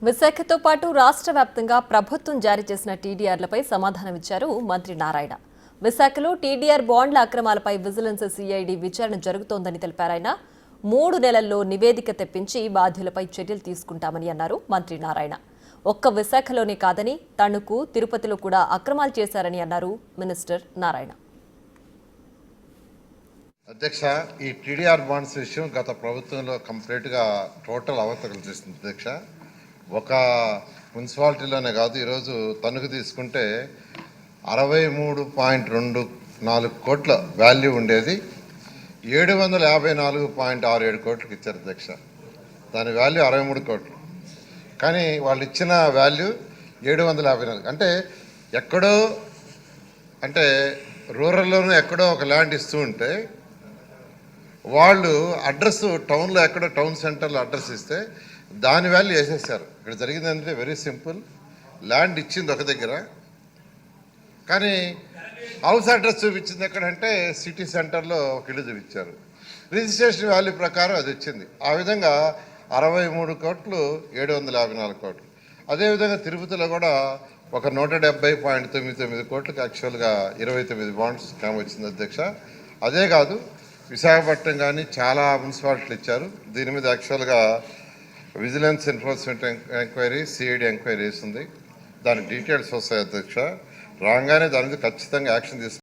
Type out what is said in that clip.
విశాఖతో పాటు రాష్ట్ర వ్యాప్తంగా ప్రభుత్వం జారీ చేసిన టీడీఆర్లపై సమాధానమిచ్చారు మంత్రి నారాయణ. విశాఖలో టీడీఆర్ బాండ్ల అక్రమాలపై విజిలెన్స్ సిఐడి విచారణ జరుగుతోందని తెలిపారాయన. 3 నెలల్లో నివేదిక తెప్పించి బాధ్యులపై చర్యలు తీసుకుంటామని అన్నారు మంత్రి నారాయణ. ఒక్క విశాఖలోనే కాదని తణుకు, తిరుపతిలో కూడా అక్రమాలు చేశారని అన్నారు మినిస్టర్ నారాయణ. అధ్యక్ష, ఈ టీడీఆర్ బాండ్స్ విషయం గత ప్రభుత్వంలో కంప్లీట్గా టోటల్ అవతకలు చేసింది అధ్యక్ష. ఒక మున్సిపాలిటీలోనే కాదు, ఈరోజు తణుకు తీసుకుంటే 63.24 కోట్ల వాల్యూ ఉండేది 754.67 కోట్లకి ఇచ్చారు అధ్యక్ష. దాని వాల్యూ 63 కోట్లు, కానీ వాళ్ళు ఇచ్చిన వాల్యూ 754. అంటే ఎక్కడో, అంటే రూరల్లోనూ ఎక్కడో ఒక ల్యాండ్ ఇస్తూ ఉంటే వాళ్ళు అడ్రస్ టౌన్లో ఎక్కడో టౌన్ సెంటర్లో అడ్రస్ ఇస్తే దాని వాల్యూ వేసేసారు. ఇక్కడ జరిగిందంటే వెరీ సింపుల్, ల్యాండ్ ఇచ్చింది ఒక దగ్గర, కానీ హౌస్ అడ్రస్ చూపించింది ఎక్కడంటే సిటీ సెంటర్లో ఒక ఇల్లు చూపించారు. రిజిస్ట్రేషన్ వాల్యూ ప్రకారం అది వచ్చింది. ఆ విధంగా 63 కోట్లు 754 కోట్లు. అదేవిధంగా తిరుపతిలో కూడా ఒక 170.99 కోట్లకి యాక్చువల్గా 29 బాండ్స్ స్కామ్ వచ్చింది అధ్యక్ష. అదే కాదు, విశాఖపట్నం కానీ చాలా మున్సిపాలిటీలు ఇచ్చారు. దీని మీద యాక్చువల్గా vigilance enforcement enquiry, CID enquiry వేసింది. దాని డీటెయిల్స్ వస్తాయి అధ్యక్ష. రాగానే దాని మీద ఖచ్చితంగా యాక్షన్ తీసుకుంటాం.